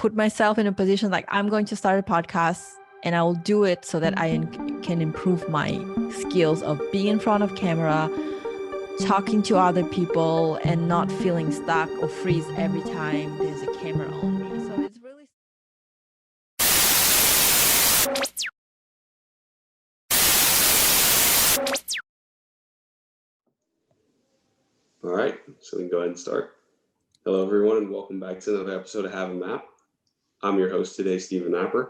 put myself in a position like I'm going to start a podcast and I will do it so that I can improve my skills of being in front of camera, talking to other people, and not feeling stuck or freeze every time there's a camera on me. So it's really... All right, so we can go ahead and start. Hello, everyone, and welcome back to another episode of Have a Map. I'm your host today, Stephen Napper,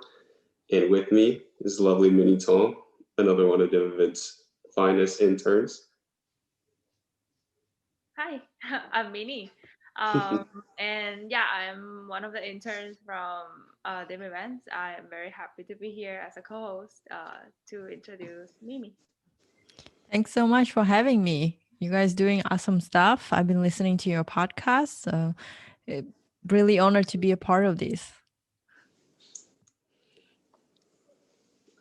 and with me is lovely Mini Tong, another one of David's finest interns. Hi, I'm Mini. And yeah, I'm one of the interns from Dim Events. I am very happy to be here as a co-host to introduce Mimi. Thanks so much for having me. You guys doing awesome stuff. I've been listening to your podcast. So really honored to be a part of this.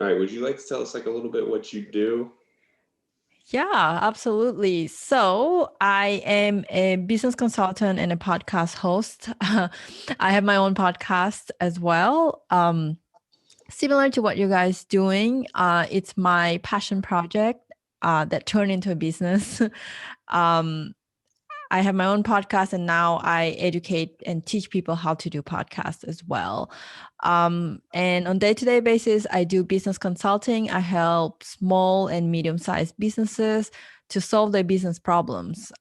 All right, would you like to tell us like a little bit what you do? Yeah, absolutely. So I am a business consultant and a podcast host. I have my own podcast as well. Similar to what you guys doing, it's my passion project that turned into a business. I have my own podcast, and now I educate and teach people how to do podcasts as well. And on day-to-day basis, I do business consulting. I help small and medium-sized businesses to solve their business problems.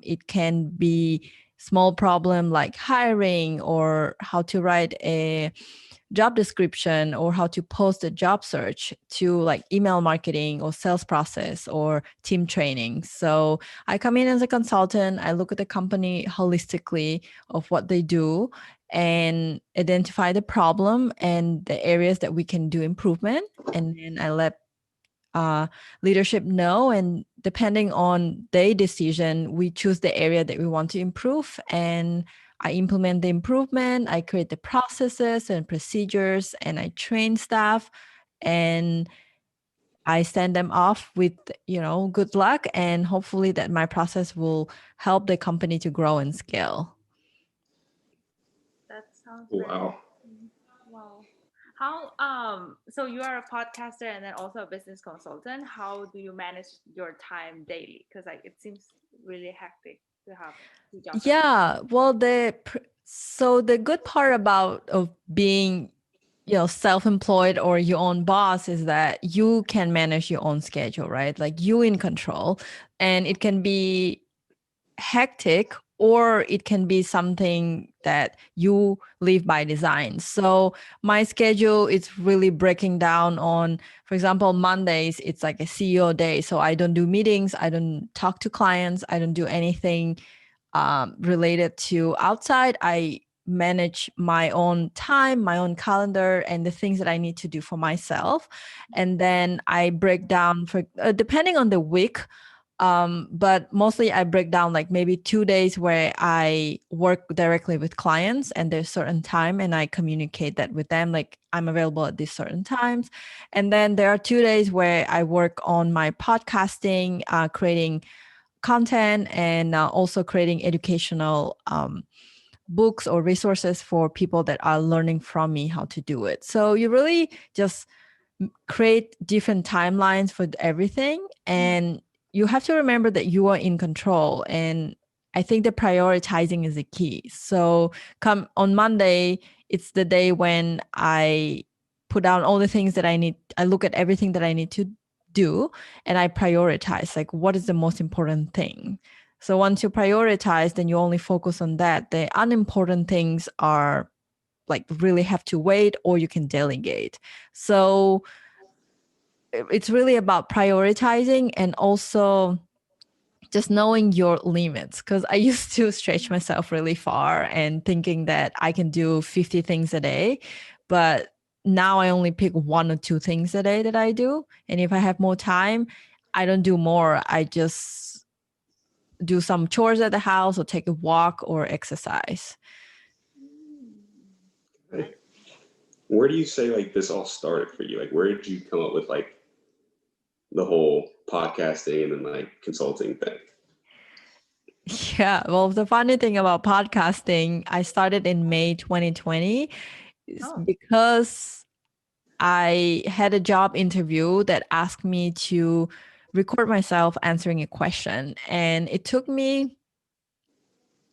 It can be small problem like hiring or how to write a job description or how to post a job search to like email marketing or sales process or team training. So I come in as a consultant. I look at the company holistically of what they do and identify the problem and the areas that we can do improvement. And then I let leadership know, and depending on their decision, we choose the area that we want to improve, and I implement the improvement. I create the processes and procedures, and I train staff, and I send them off with, good luck, and hopefully that my process will help the company to grow and scale. That sounds Wow. Wow. How so you are a podcaster and then also a business consultant. How do you manage your time daily? Because like it seems really hectic to have two jobs. Yeah, well, the good part about of being self-employed or your own boss is that you can manage your own schedule, right? Like you in control, and it can be hectic or it can be something that you live by design. So my schedule is really breaking down on, for example, Mondays, it's like a CEO day. So I don't do meetings, I don't talk to clients, I don't do anything related to outside. I manage my own time, my own calendar, and the things that I need to do for myself. And then I break down for depending on the week. But mostly I break down like maybe 2 days where I work directly with clients and there's certain time and I communicate that with them, like I'm available at these certain times. And then there are 2 days where I work on my podcasting, creating content, and also creating educational books or resources for people that are learning from me how to do it. So you really just create different timelines for everything, and you have to remember that you are in control. And I think the prioritizing is the key. So come on Monday, it's the day when I put down all the things that I need. I look at everything that I need to do and I prioritize like what is the most important thing. So once you prioritize, then you only focus on that. The unimportant things are like really have to wait, or you can delegate. So it's really about prioritizing and also just knowing your limits, because I used to stretch myself really far and thinking that I can do 50 things a day, but now I only pick 1 or 2 things a day that I do. And if I have more time, I don't do more. I just do some chores at the house or take a walk or exercise. Right. Where do you say like this all started for you? Like where did you come up with like the whole podcasting and then like consulting thing? Yeah. Well, the funny thing about podcasting, I started in May 2020 is Oh, because I had a job interview that asked me to record myself answering a question. And it took me,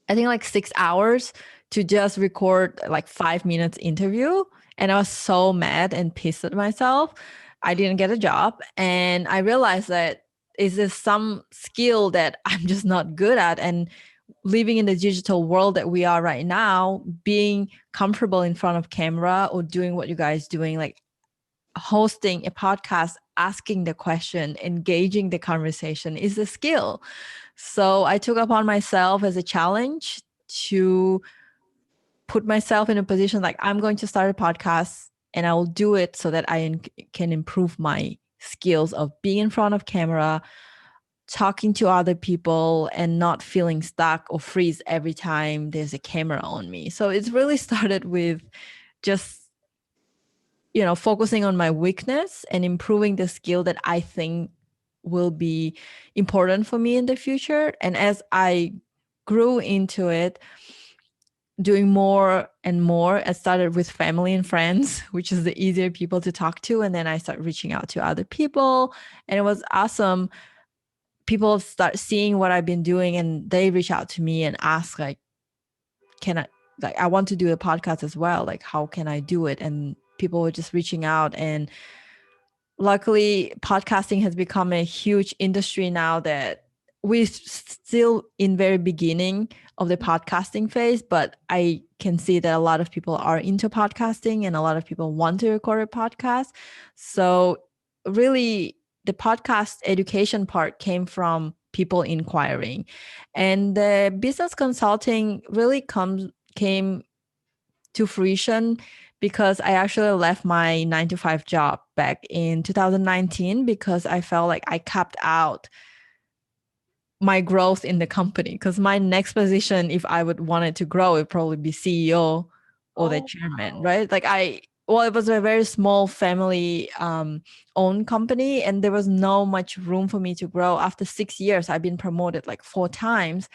I think, like 6 hours to just record like 5 minutes interview. And I was so mad and pissed at myself. I didn't get a job. And I realized that is this some skill that I'm just not good at. And living in the digital world that we are right now, being comfortable in front of camera or doing what you guys doing, like hosting a podcast, asking the question, engaging the conversation is a skill. So I took upon myself as a challenge to put myself in a position like I'm going to start a podcast and I will do it so that can improve my skills of being in front of camera, talking to other people and not feeling stuck or freeze every time there's a camera on me. So it's really started with just focusing on my weakness and improving the skill that I think will be important for me in the future. And as I grew into it, doing more and more, I started with family and friends, which is the easier people to talk to. And then I started reaching out to other people. And it was awesome. People start seeing what I've been doing and they reach out to me and ask, like, can I, like, I want to do a podcast as well. Like, how can I do it? And people were just reaching out. And luckily podcasting has become a huge industry now that we're still in very beginning of the podcasting phase, but I can see that a lot of people are into podcasting and a lot of people want to record a podcast. So really the podcast education part came from people inquiring, and the business consulting really came to fruition because I actually left my 9 to 5 job back in 2019 because I felt like I capped out my growth in the company. Because my next position, if I would want it to grow, it would probably be CEO or the oh, chairman, wow. right? Well, it was a very small family owned company, and there was no much room for me to grow. After 6 years, I've been promoted like 4 times.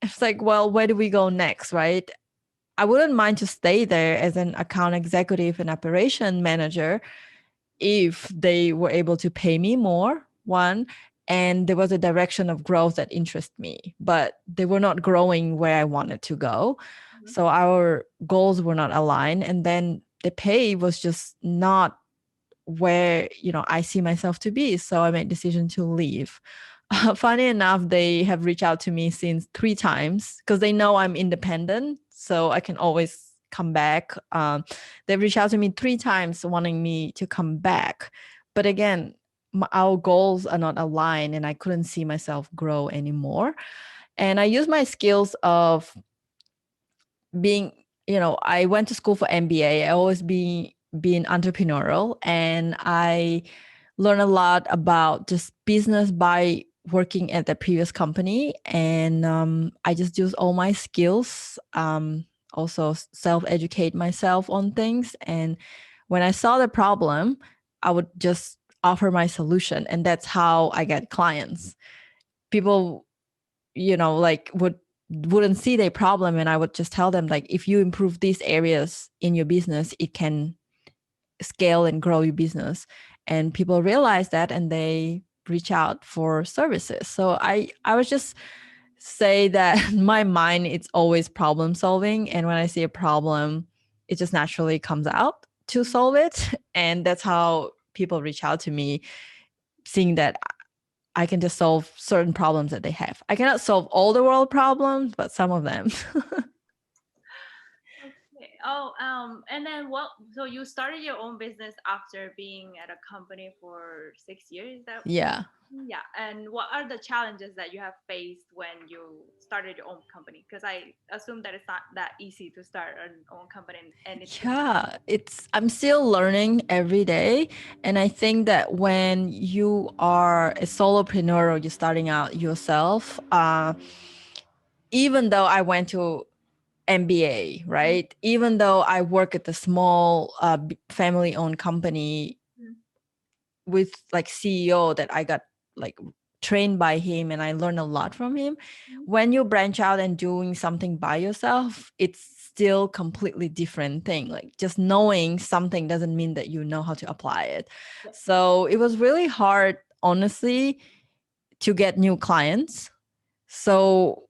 It's like, well, where do we go next, right? I wouldn't mind to stay there as an account executive and operation manager if they were able to pay me more, one, and there was a direction of growth that interests me, but they were not growing where I wanted to go. Mhm. So our goals were not aligned. And then the pay was just not where I see myself to be. So I made decision to leave. Funny enough, they have reached out to me since 3 times because they know I'm independent, so I can always come back. They reached out to me 3 times wanting me to come back, but again, our goals are not aligned, and I couldn't see myself grow anymore. And I use my skills of being, I went to school for MBA. I always being entrepreneurial, and I learned a lot about just business by working at the previous company. And I just use all my skills, also self-educate myself on things. And when I saw the problem, I would just offer my solution, and that's how I get clients. People like wouldn't see their problem, and I would just tell them, like, if you improve these areas in your business, it can scale and grow your business. And people realize that, and they reach out for services. So I would just say that my mind, it's always problem solving, and when I see a problem, it just naturally comes out to solve it. And that's how people reach out to me, seeing that I can just solve certain problems that they have. I cannot solve all the world problems, but some of them. Okay. Oh, and then what? So you started your own business after being at a company for 6 years. Is that? Yeah. Yeah. And what are the challenges that you have faced when you started your own company? Because I assume that it's not that easy to start an own company, and it's Yeah, I'm still learning every day. And I think that when you are a solopreneur or you're starting out yourself, even though I went to MBA, right? Even though I work at the small family owned company Mhm. with like CEO that I got like trained by him and I learned a lot from him. When you branch out and doing something by yourself, it's still completely different thing. Like just knowing something doesn't mean that you know how to apply it. Yeah. So it was really hard, honestly, to get new clients. So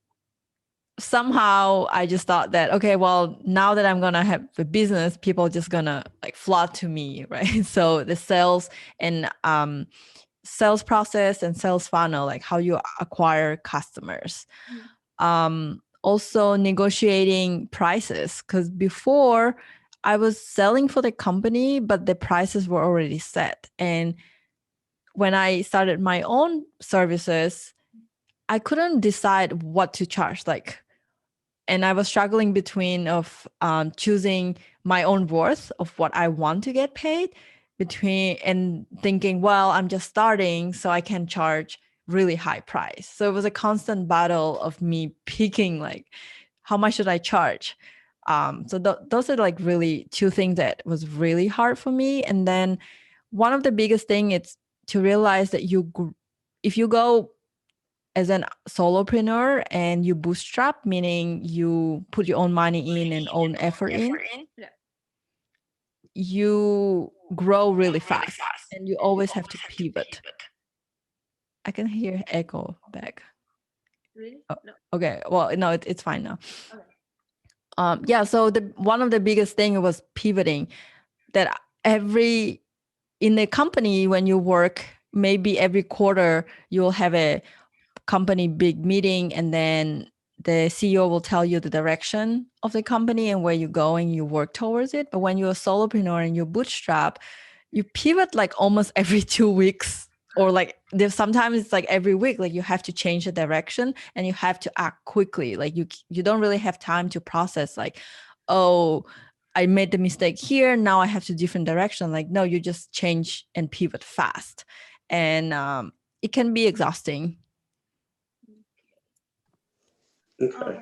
somehow I just thought that, okay, well, now that I'm going to have a business, people are just going to like flock to me, right? So the sales and sales process and sales funnel, like how you acquire customers. Also negotiating prices, because before I was selling for the company, but the prices were already set. And when I started my own services, I couldn't decide what to charge. And I was struggling between of choosing my own worth of what I want to get paid between and thinking, well, I'm just starting, so I can charge really high price. So it was a constant battle of me picking like, how much should I charge? So those are like really two things that was really hard for me. And then one of the biggest thing is to realize that if you go as an solopreneur and you bootstrap, meaning you put your own money in and own effort in, Yeah. you grow really fast and you always have to pivot. I can hear echo back. Really? Oh, No. okay. Well, no, it's fine now. Okay. Yeah. So one of the biggest thing was pivoting. That in the company when you work, maybe every quarter you'll have a company big meeting, and then the CEO will tell you the direction of the company and where you're going, you work towards it. But when you're a solopreneur and you bootstrap, you pivot like almost every 2 weeks, or like there's sometimes it's like every week, like you have to change the direction and you have to act quickly. Like you don't really have time to process like, oh, I made the mistake here, now I have to different direction. Like, no, you just change and pivot fast. And it can be exhausting. Okay.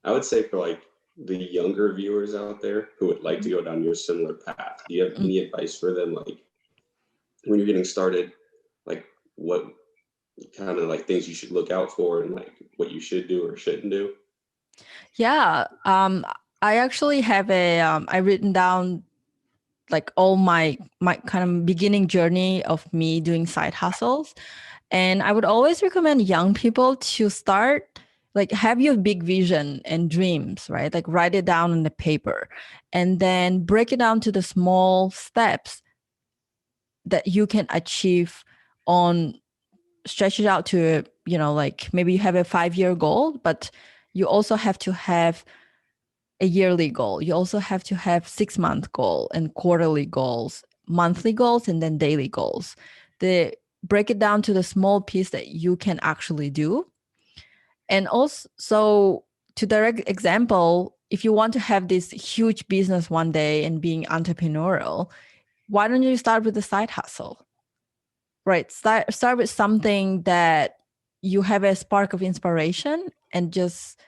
I would say for like the younger viewers out there who would like to go down your similar path, do you have any advice for them? Like when you're getting started, like what kind of like things you should look out for and like what you should do or shouldn't do? Yeah. I actually have I written down like all my kind of beginning journey of me doing side hustles. And I would always recommend young people to start, like have your big vision and dreams, right? Like write it down on the paper and then break it down to the small steps that you can achieve on, stretch it out to, like maybe you have a 5-year goal, but you also have to have a yearly goal. You also have to have 6-month goal and quarterly goals, monthly goals, and then daily goals. Break it down to the small piece that you can actually do. And also, to direct example, if you want to have this huge business one day and being entrepreneurial, why don't you start with a side hustle? Right. Start with something that you have a spark of inspiration and just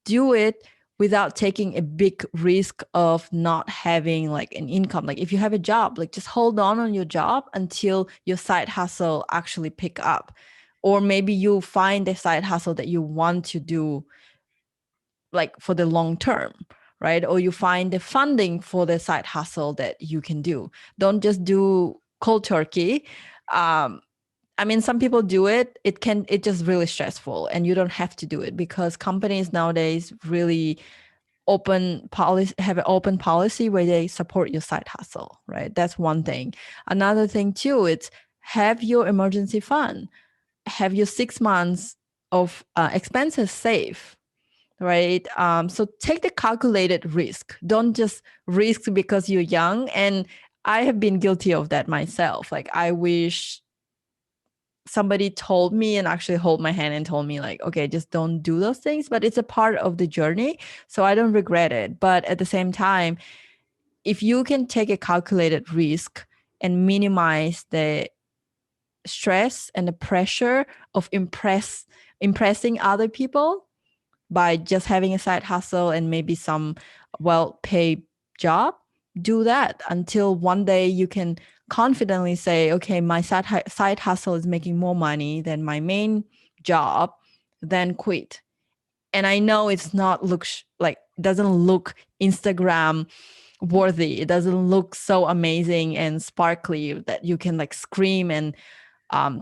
do it without taking a big risk of not having like an income. Like if you have a job, like just hold on your job until your side hustle actually pick up. Or maybe you find a side hustle that you want to do like for the long term, right? Or you find the funding for the side hustle that you can do. Don't just do cold turkey. I mean, some people do it. It's just really stressful, and you don't have to do it because companies nowadays really have an open policy where they support your side hustle, right? That's one thing. Another thing too, it's have your emergency fund, have your 6 months of expenses safe, right? So take the calculated risk. Don't just risk because you're young. And I have been guilty of that myself. Like I wish somebody told me and actually hold my hand and told me like, okay, just don't do those things, but it's a part of the journey. So I don't regret it. But at the same time, if you can take a calculated risk and minimize the stress and the pressure of impressing other people by just having a side hustle and maybe some well-paid job, do that until one day you can confidently say, okay, my side hustle is making more money than my main job, then quit. And I know it's not doesn't look Instagram worthy. It doesn't look so amazing and sparkly that you can like scream and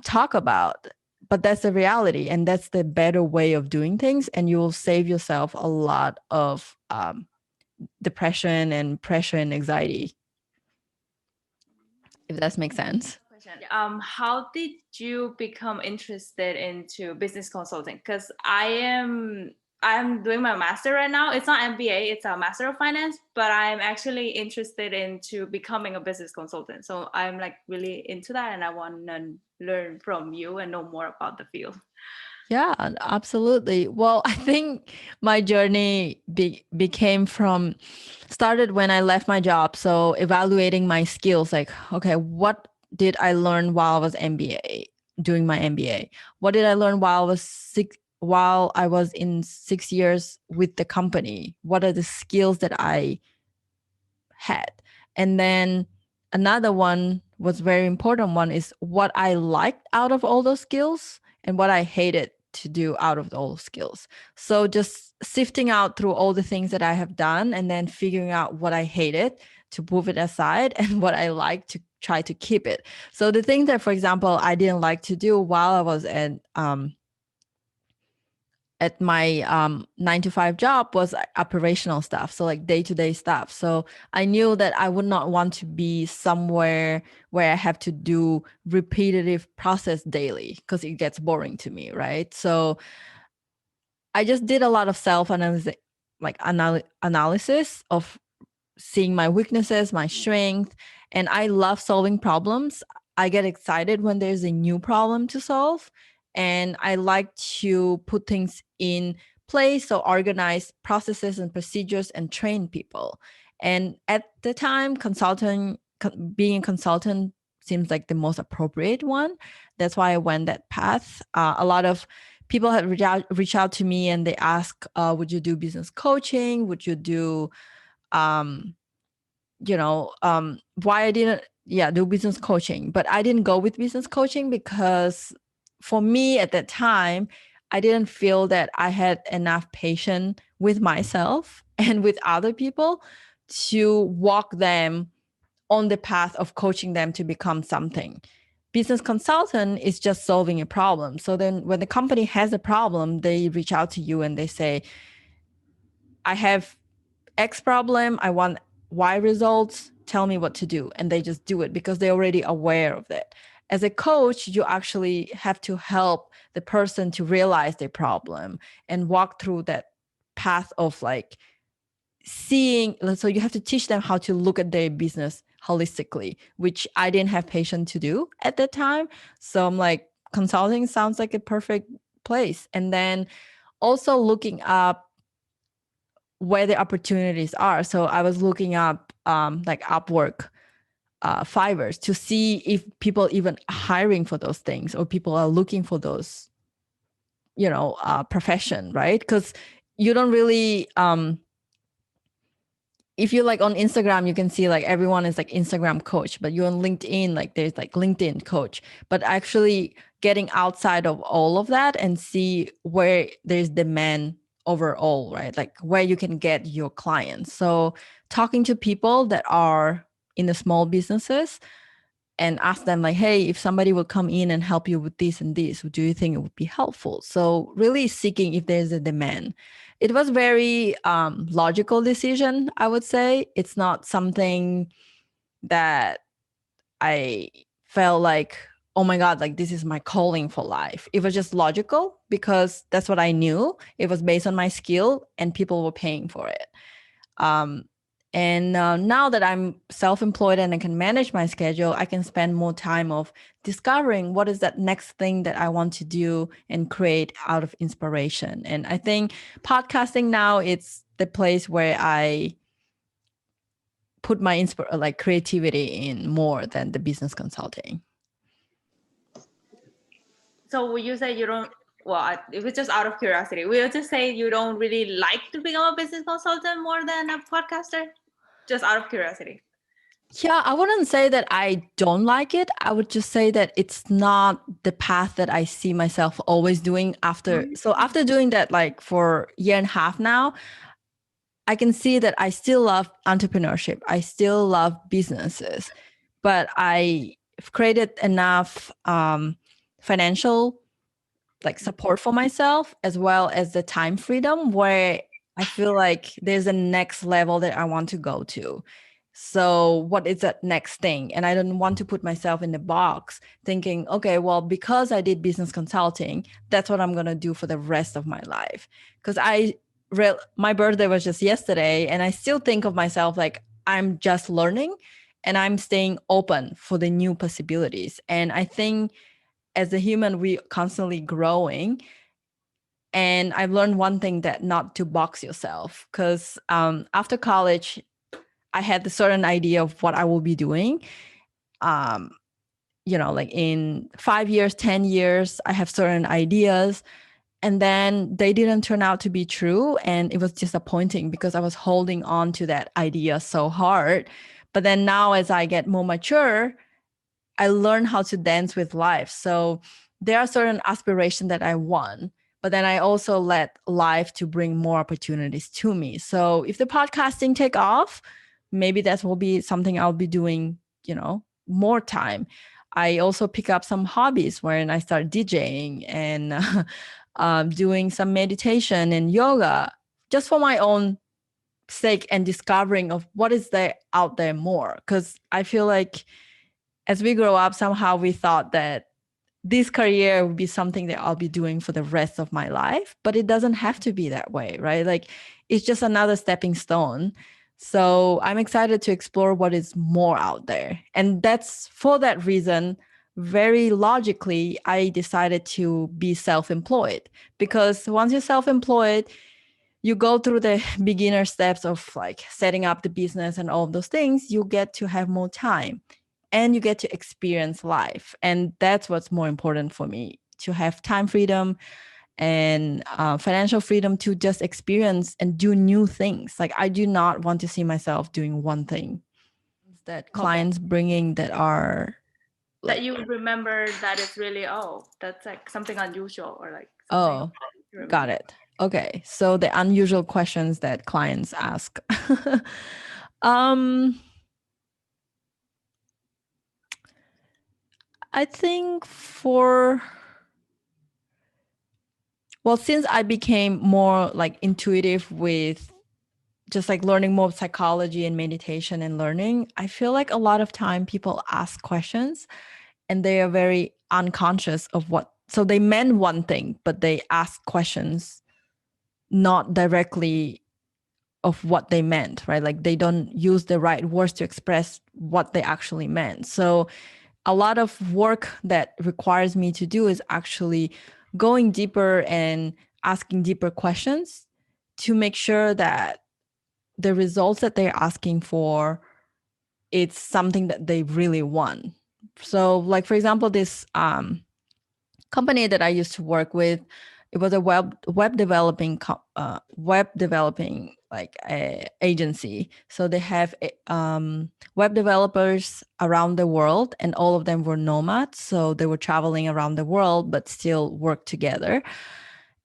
talk about. But that's the reality, and that's the better way of doing things. And you will save yourself a lot of depression and pressure and anxiety, if that makes sense. Question. How did you become interested into business consulting? Because I'm doing my master right now. It's not MBA, it's a Master of Finance, but I'm actually interested into becoming a business consultant. So I'm like really into that, and I want to learn from you and know more about the field. Yeah, absolutely. Well, I think my journey started when I left my job. So evaluating my skills, like, okay, what did I learn while I was doing my MBA? What did I learn while I was in 6 years with the company? What are the skills that I had? And then another one was very important one is what I liked out of all those skills and what I hated to do out of all skills. So just sifting out through all the things that I have done and then figuring out what I hated to move it aside and what I like to try to keep it. So the thing that, for example, I didn't like to do while I was at my 9 to 5 job was operational stuff. So like day-to-day stuff. So I knew that I would not want to be somewhere where I have to do repetitive process daily because it gets boring to me, right? So I just did a lot of self-analysis, analysis of seeing my weaknesses, my strength, and I love solving problems. I get excited when there's a new problem to solve, and I like to put things in place, so organize processes and procedures and train people. And at the time, being a consultant seems like the most appropriate one. That's why I went that path. A lot of people have reached out to me and they ask, would you do business coaching? Would you do why I didn't do business coaching, but I didn't go with business coaching because for me at that time I didn't feel that I had enough patience with myself and with other people to walk them on the path of coaching them to become something. Business consultant is just solving a problem. So then when the company has a problem, they reach out to you and they say, I have X problem, I want Y results, tell me what to do. And they just do it because they're already aware of that. As a coach, you actually have to help the person to realize their problem and walk through that path of like seeing. So you have to teach them how to look at their business holistically, which I didn't have patience to do at that time. So I'm like, consulting sounds like a perfect place. And then also looking up where the opportunities are. So I was looking up like Upwork, Fivers to see if people even hiring for those things or people are looking for those, profession, right? Because you don't really, if you like on Instagram, you can see like everyone is like Instagram coach, but you're on LinkedIn, like there's like LinkedIn coach, but actually getting outside of all of that and see where there's demand overall, right? Like where you can get your clients. So talking to people that are in the small businesses and ask them like, hey, if somebody will come in and help you with this and this, do you think it would be helpful? So really seeking if there's a demand. It was very logical decision, I would say. It's not something that I felt like, oh my God, like this is my calling for life. It was just logical because that's what I knew. It was based on my skill and people were paying for it. And now that I'm self-employed and I can manage my schedule, I can spend more time of discovering what is that next thing that I want to do and create out of inspiration. And I think podcasting now, it's the place where I put my creativity in more than the business consulting. So would you say you don't, well, it was just out of curiosity, will you just say you don't really like to become a business consultant more than a podcaster? Just out of curiosity. Yeah, I wouldn't say that I don't like it. I would just say that it's not the path that I see myself always doing after. So after doing that, like for a year and a half now, I can see that I still love entrepreneurship. I still love businesses, but I've created enough financial like support for myself as well as the time freedom where I feel like there's a next level that I want to go to. So what is that next thing? And I don't want to put myself in the box thinking, okay, well, because I did business consulting, that's what I'm going to do for the rest of my life. Because my birthday was just yesterday and I still think of myself like I'm just learning and I'm staying open for the new possibilities. And I think as a human, we constantly growing. And I've learned one thing, that not to box yourself. Because after college, I had the certain idea of what I will be doing. Um, like in 5 years, 10 years, I have certain ideas. And then they didn't turn out to be true. And it was disappointing because I was holding on to that idea so hard. But then now, as I get more mature, I learn how to dance with life. So there are certain aspirations that I want, but then I also let life to bring more opportunities to me. So if the podcasting take off, maybe that will be something I'll be doing, more time. I also pick up some hobbies when I start DJing and doing some meditation and yoga just for my own sake and discovering of what is there out there more. Because I feel like as we grow up, somehow we thought that this career would be something that I'll be doing for the rest of my life, but it doesn't have to be that way, right? Like it's just another stepping stone. So I'm excited to explore what is more out there. And that's for that reason, very logically, I decided to be self-employed because once you're self-employed, you go through the beginner steps of like setting up the business and all of those things, you get to have more time and you get to experience life. And that's what's more important for me, to have time freedom and financial freedom to just experience and do new things. Like I do not want to see myself doing one thing that clients bringing that are like, that you remember that it's really, oh, that's like something unusual or like oh, something got it. Okay. So the unusual questions that clients ask. I think since I became more like intuitive with just like learning more psychology and meditation and learning, I feel like a lot of time people ask questions and they are very unconscious of so they meant one thing, but they ask questions not directly of what they meant, right? Like they don't use the right words to express what they actually meant. So a lot of work that requires me to do is actually going deeper and asking deeper questions to make sure that the results that they're asking for, it's something that they really want. So like, for example, this company that I used to work with, it was a web developing like agency. So they have web developers around the world, and all of them were nomads. So they were traveling around the world, but still work together.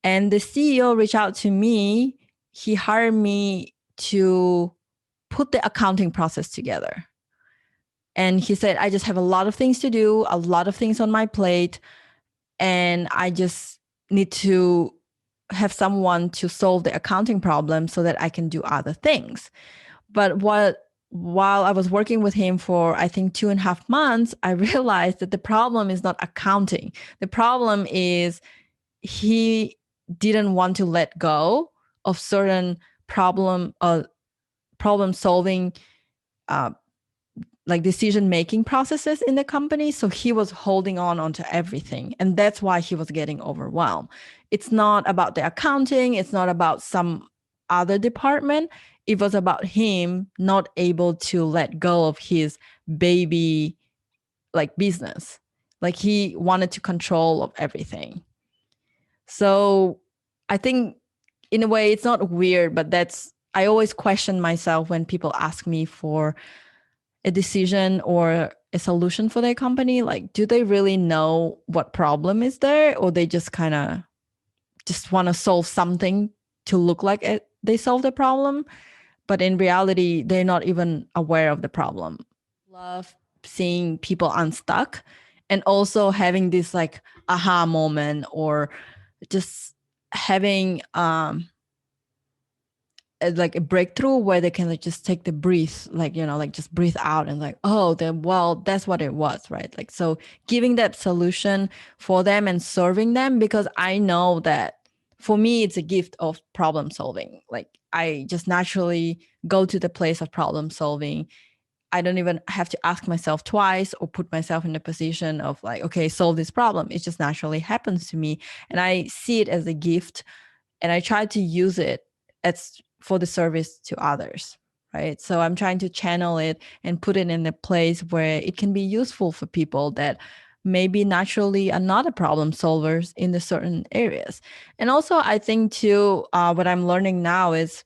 And the CEO reached out to me. He hired me to put the accounting process together. And he said, I just have a lot of things to do, a lot of things on my plate, and I just need to have someone to solve the accounting problem so that I can do other things. But while I was working with him for, I think, 2.5 months, I realized that the problem is not accounting. The problem is he didn't want to let go of certain problem solving like decision making processes in the company. So he was holding on to everything. And that's why he was getting overwhelmed. It's not about the accounting, it's not about some other department. It was about him not able to let go of his baby like business. Like he wanted to control of everything. So I think in a way it's not weird, but I always question myself when people ask me for a decision or a solution for their company, like do they really know what problem is there, or they just kind of just want to solve something to look like they solved the problem, but in reality they're not even aware of the problem. Love seeing people unstuck and also having this like aha moment, or just having like a breakthrough where they can like just take the breath, like, you know, like just breathe out and like, oh, then, well, that's what it was, right? Like, so giving that solution for them and serving them, because I know that for me, it's a gift of problem solving. Like I just naturally go to the place of problem solving. I don't even have to ask myself twice or put myself in the position of like, okay, solve this problem. It just naturally happens to me. And I see it as a gift, and I try to use it as for the service to others, right? So I'm trying to channel it and put it in a place where it can be useful for people that maybe naturally are not a problem solvers in the certain areas. And also I think too, what I'm learning now is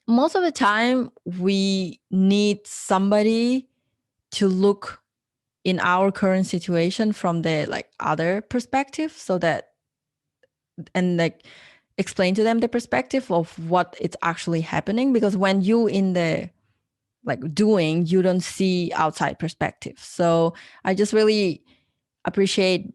most of the time we need somebody to look in our current situation from the like other perspective, so that, and like explain to them the perspective of what it's actually happening, because when you in the like doing, you don't see outside perspective. So I just really appreciate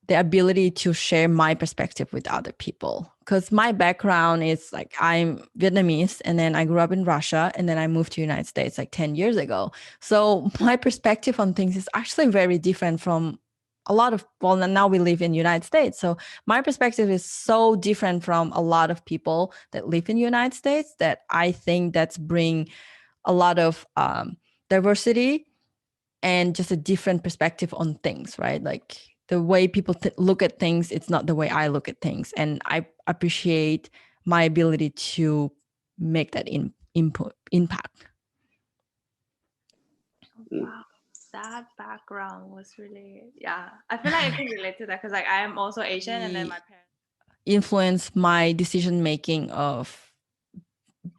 the ability to share my perspective with other people, because my background is like I'm Vietnamese, and then I grew up in Russia, and then I moved to United States like 10 years ago. So my perspective on things is actually very different from a lot of, well, now we live in United States, so my perspective is so different from a lot of people that live in United States, that I think that's bring a lot of diversity and just a different perspective on things, right? Like the way people look at things, it's not the way I look at things. And I appreciate my ability to make that impact. Wow, that background was really, yeah. I feel like I can relate to that because like I am also Asian, and then my parents Influence my decision making of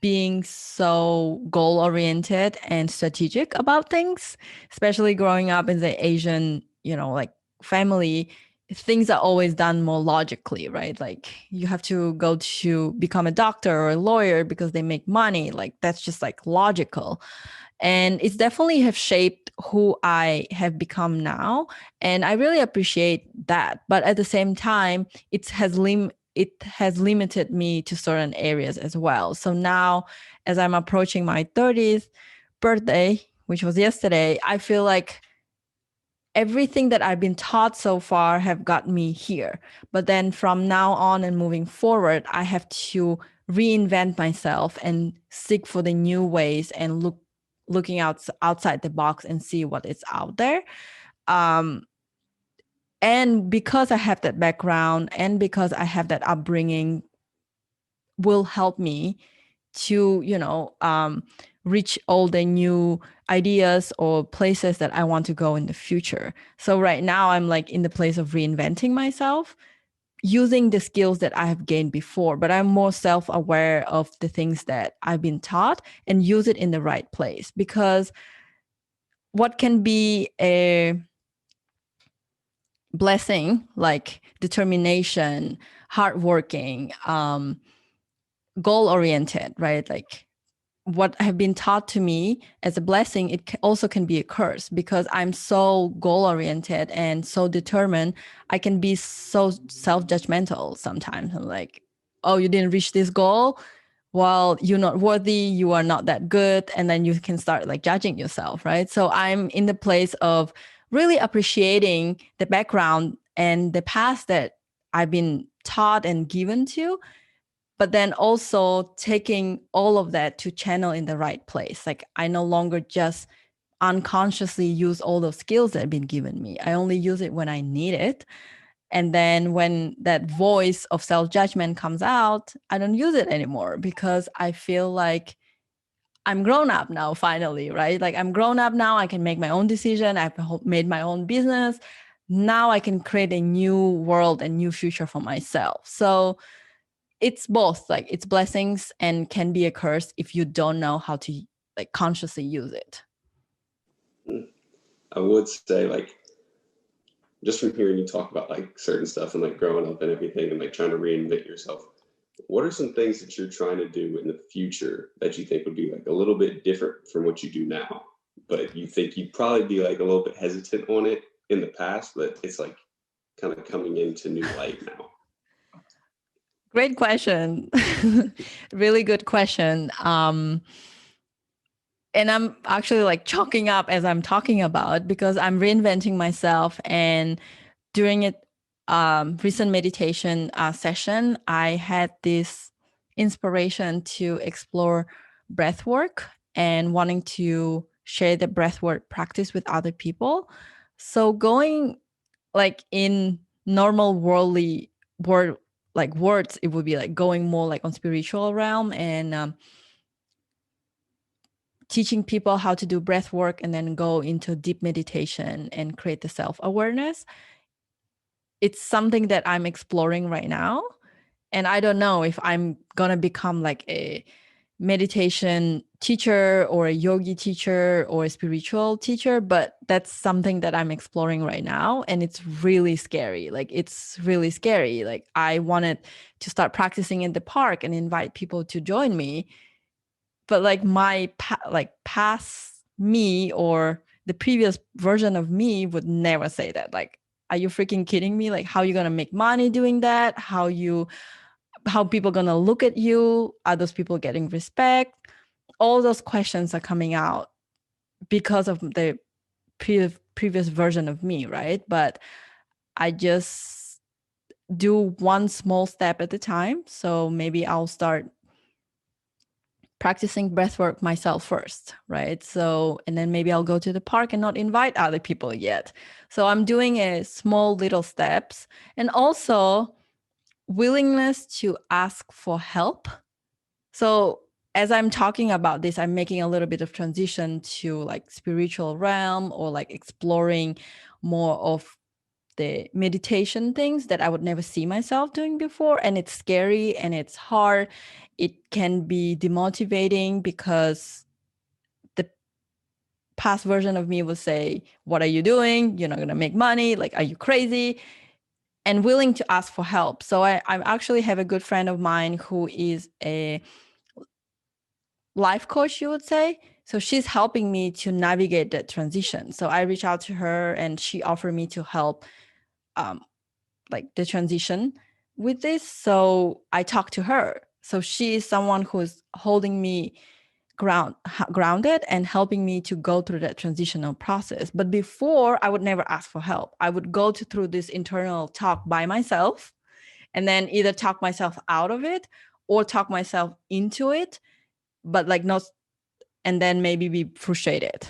being so goal oriented and strategic about things, especially growing up in the Asian, you know, like family. Things are always done more logically, right? Like you have to go to become a doctor or a lawyer because they make money. Like that's just like logical. And it's definitely have shaped who I have become now. And I really appreciate that. But at the same time, it has limited me to certain areas as well. So now, as I'm approaching my 30th birthday, which was yesterday, I feel like everything that I've been taught so far have got me here. But then from now on and moving forward, I have to reinvent myself and seek for the new ways and looking outside the box and see what is out there. And because I have that background and because I have that upbringing, will help me to, reach all the new ideas or places that I want to go in the future. So right now I'm like in the place of reinventing myself using the skills that I have gained before, but I'm more self-aware of the things that I've been taught and use it in the right place. Because what can be a blessing, like determination, hardworking, goal-oriented, right? Like what have been taught to me as a blessing, it also can be a curse, because I'm so goal-oriented and so determined. I can be so self-judgmental sometimes. I'm like, oh, you didn't reach this goal, well, you're not worthy, you are not that good. And then you can start like judging yourself, right? So I'm in the place of really appreciating the background and the past that I've been taught and given to, but then also taking all of that to channel in the right place. Like I no longer just unconsciously use all those skills that have been given me. I only use it when I need it. And then when that voice of self-judgment comes out, I don't use it anymore, because I feel like I'm grown up now, finally, right? Like I'm grown up now. I can make my own decision. I've made my own business. Now I can create a new world and new future for myself. So it's both, like it's blessings and can be a curse if you don't know how to like consciously use it. I would say, like, just from hearing you talk about like certain stuff and like growing up and everything and like trying to reinvent yourself, what are some things that you're trying to do in the future that you think would be like a little bit different from what you do now, but you think you'd probably be like a little bit hesitant on it in the past, but it's like kind of coming into new light now? Great question. Really good question. And I'm actually like chalking up as I'm talking about, because I'm reinventing myself. And during a recent meditation session, I had this inspiration to explore breath work and wanting to share the breath work practice with other people. So going like in normal worldly word like words, it would be like going more like on spiritual realm and teaching people how to do breath work and then go into deep meditation and create the self-awareness. It's something that I'm exploring right now. And I don't know if I'm going to become like a meditation teacher or a yogi teacher or a spiritual teacher, but that's something that I'm exploring right now. And it's really scary. Like, it's really scary. Like, I wanted to start practicing in the park and invite people to join me. But like my past me or the previous version of me would never say that. Like, are you freaking kidding me? Like, how are you going to make money doing that? How people going to look at you? Are those people getting respect? All those questions are coming out because of the previous version of me, right? But I just do one small step at a time. So maybe I'll start practicing breathwork myself first, right? So, and then maybe I'll go to the park and not invite other people yet. So I'm doing a small little steps, and also willingness to ask for help. So as I'm talking about this, I'm making a little bit of transition to like spiritual realm, or like exploring more of the meditation things that I would never see myself doing before. And it's scary and it's hard. It can be demotivating because the past version of me would say, what are you doing? You're not going to make money. Like, are you crazy? And willing to ask for help. So I actually have a good friend of mine who is a life coach, you would say. So she's helping me to navigate that transition. So I reach out to her and she offered me to help like the transition with this. So I talked to her. So she is someone who's holding me grounded and helping me to go through that transitional process. But before, I would never ask for help. I would go through this internal talk by myself, and then either talk myself out of it or talk myself into it, but like not, and then maybe be frustrated.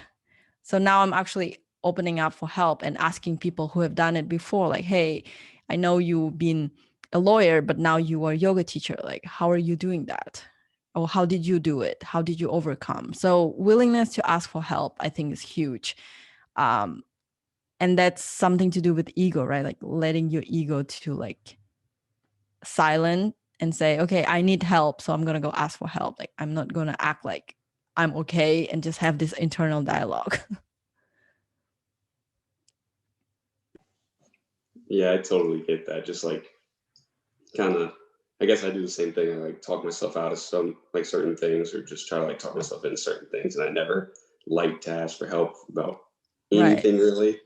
So now I'm actually opening up for help and asking people who have done it before, like, hey, I know you've been a lawyer, but now you are a yoga teacher. Like, how are you doing that? Or how did you do it? How did you overcome? So willingness to ask for help, I think, is huge. And that's something to do with ego, right? Like letting your ego to like silent and say, okay, I need help, so I'm going to go ask for help. Like, I'm not going to act like I'm okay and just have this internal dialogue. Yeah, I totally get that. Just like kind of, I guess I do the same thing. I like talk myself out of some like certain things, or just try to like talk myself into certain things. And I never like to ask for help about anything really.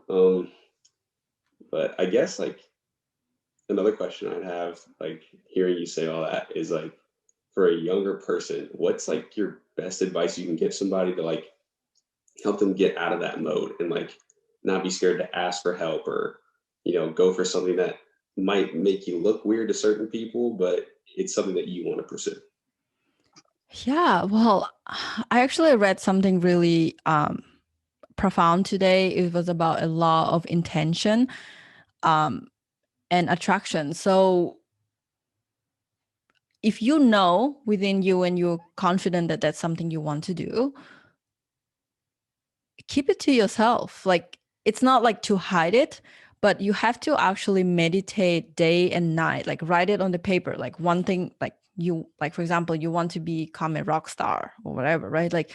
But I guess like another question I'd have, like hearing you say all that, is like, for a younger person, what's like your best advice you can give somebody to like help them get out of that mode and like not be scared to ask for help, or go for something that might make you look weird to certain people, but it's something that you want to pursue? Yeah, well, I actually read something really profound today. It was about a law of intention and attraction. So if you know within you and you're confident that that's something you want to do, keep it to yourself. Like, it's not like to hide it, but you have to actually meditate day and night, like write it on the paper, like one thing, like you, like, for example, you want to become a rock star or whatever, right? Like,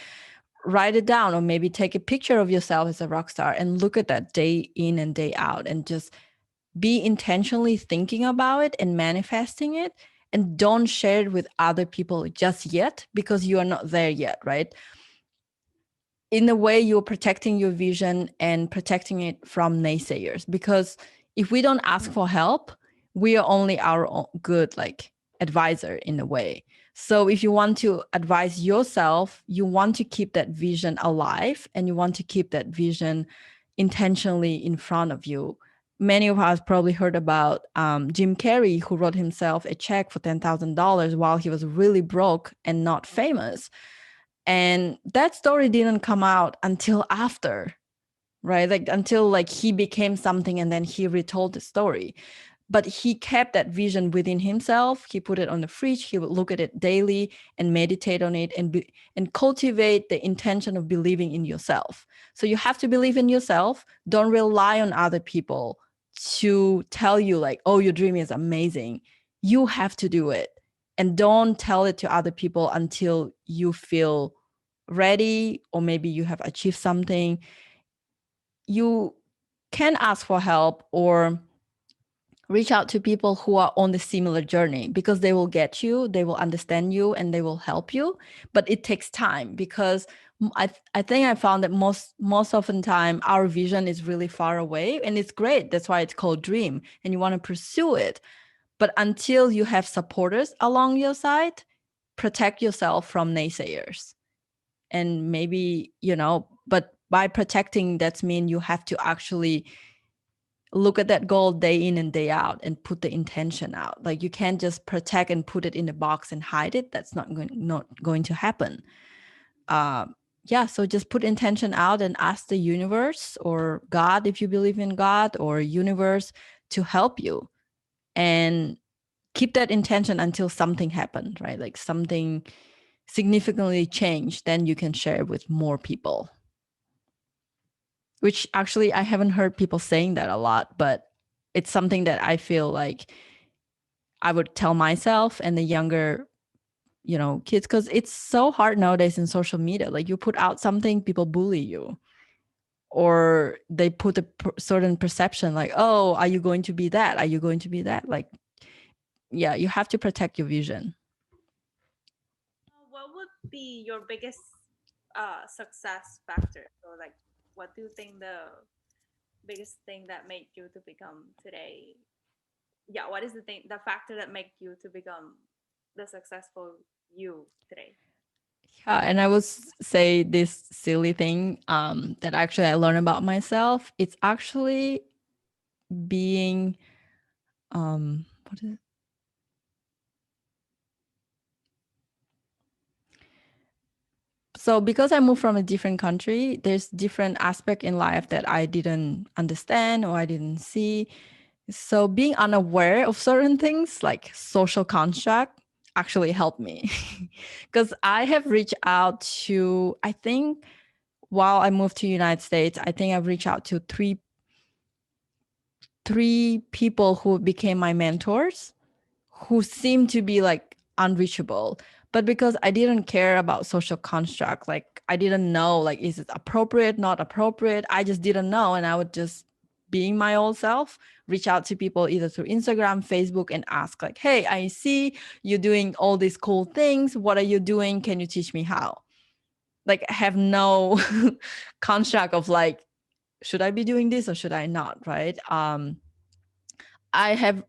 write it down, or maybe take a picture of yourself as a rock star and look at that day in and day out, and just be intentionally thinking about it and manifesting it. And don't share it with other people just yet, because you are not there yet, right? In a way, you're protecting your vision and protecting it from naysayers, because if we don't ask for help, we are only our own good, like, advisor in a way. So if you want to advise yourself, you want to keep that vision alive, and you want to keep that vision intentionally in front of you. Many of us probably heard about Jim Carrey, who wrote himself a check for $10,000 while he was really broke and not famous. And that story didn't come out until after, right? Like, until, like, he became something, and then he retold the story. But he kept that vision within himself. He put it on the fridge. He would look at it daily and meditate on it, and cultivate the intention of believing in yourself. So you have to believe in yourself. Don't rely on other people to tell you, like, oh, your dream is amazing. You have to do it. And don't tell it to other people until you feel ready, or maybe you have achieved something. You can ask for help, or reach out to people who are on the similar journey, because they will get you, they will understand you, and they will help you. But it takes time, because I think I found that most often time our vision is really far away, and it's great. That's why it's called dream, and you want to pursue it. But until you have supporters along your side, protect yourself from naysayers. And maybe, but by protecting, that's mean you have to actually look at that goal day in and day out, and put the intention out. Like, you can't just protect and put it in a box and hide it. That's not going to happen. Yeah, so just put intention out and ask the universe, or God, if you believe in God, or universe, to help you. And keep that intention until something happened, right? Like, something significantly changed, then you can share with more people. Which actually, I haven't heard people saying that a lot, but it's something that I feel like I would tell myself and the younger, kids, because it's so hard nowadays in social media. Like, you put out something, people bully you, or they put a certain perception, like, oh, are you going to be that? Are you going to be that? Like, yeah, you have to protect your vision. What would be your biggest success factor? So, like, what do you think the biggest thing that made you to become today? Yeah, what is the factor that made you to become the successful you today? Yeah, and I would say this silly thing that actually I learned about myself. It's actually being what is it? So because I moved from a different country, there's different aspect in life that I didn't understand or I didn't see. So being unaware of certain things like social construct actually helped me. Because I have reached out to, I think while I moved to United States, I think I've reached out to three people who became my mentors, who seemed to be like unreachable. But because I didn't care about social construct, like I didn't know, like, is it appropriate, not appropriate? I just didn't know. And I would just, being my old self, reach out to people either through Instagram, Facebook, and ask, like, hey, I see you doing all these cool things. What are you doing? Can you teach me how? Like, I have no construct of like, should I be doing this or should I not? Right. I have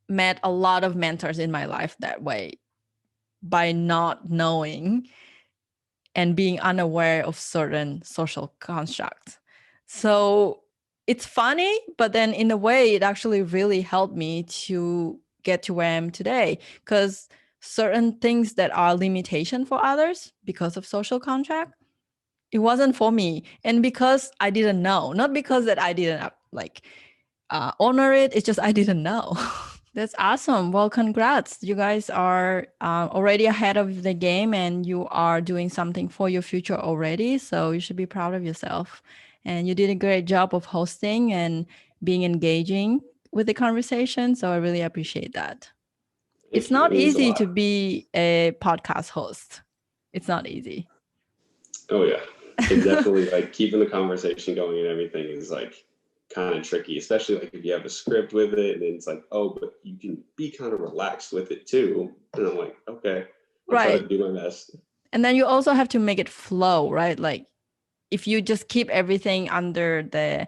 met a lot of mentors in my life that way, by not knowing and being unaware of certain social constructs. So it's funny, but then in a way, it actually really helped me to get to where I am today, because certain things that are limitation for others because of social contract, it wasn't for me. And because I didn't know, not because that I didn't like honor it, it's just I didn't know. That's awesome. Well, congrats. You guys are already ahead of the game, and you are doing something for your future already. So you should be proud of yourself. And you did a great job of hosting and being engaging with the conversation. So I really appreciate that. It's you. not It means a easy lot. to be a podcast host. It's not easy. Oh yeah, and definitely like keeping the conversation going and everything is like kind of tricky, especially like if you have a script with it and it's like, oh, but you can be kind of relaxed with it too. And I'm like, okay, I'll try Right. to do my best. And then you also have to make it flow, right? Like if you just keep everything under the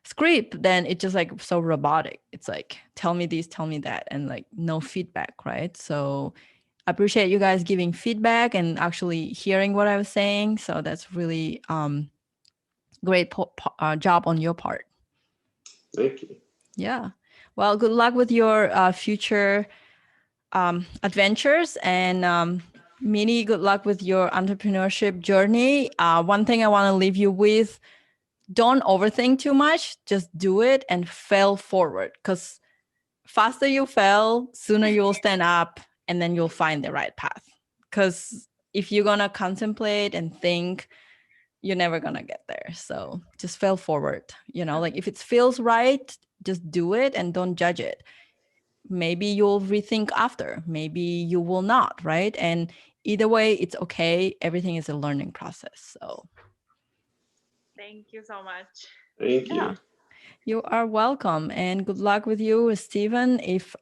script, then it's just like so robotic. It's like, tell me this, tell me that, and like no feedback, right? So I appreciate you guys giving feedback and actually hearing what I was saying. So that's really great job on your part. Thank you. Yeah. Well, good luck with your future adventures, and Mini, good luck with your entrepreneurship journey. One thing I want to leave you with: don't overthink too much. Just do it and fail forward. Because faster you fail, sooner you will stand up, and then you'll find the right path. Because if you're gonna contemplate and think, you're never gonna get there. So just fail forward. Like if it feels right, just do it and don't judge it. Maybe you'll rethink after, maybe you will not, right? And either way, it's okay. Everything is a learning process. So Thank you so much. Thank you. yeah, you are welcome, and good luck with you, Stephen. If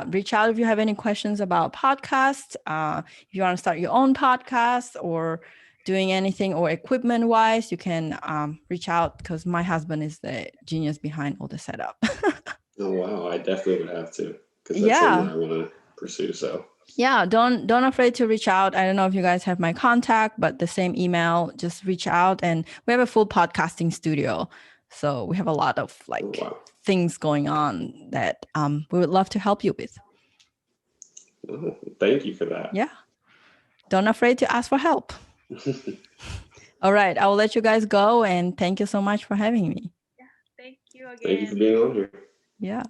reach out if you have any questions about podcasts, if you want to start your own podcast or doing anything or equipment wise, you can reach out, because my husband is the genius behind all the setup. Oh wow, I definitely would have to, because that's Yeah. something I want to pursue. So Yeah, don't afraid to reach out. I don't know if you guys have my contact, but the same email, just reach out. And we have a full podcasting studio, so we have a lot of wow. things going on that we would love to help you with. Oh, thank you for that. Yeah, don't afraid to ask for help. All right, I will let you guys go, and thank you so much for having me. Yeah, thank you again. Thank you for being on here. Yeah.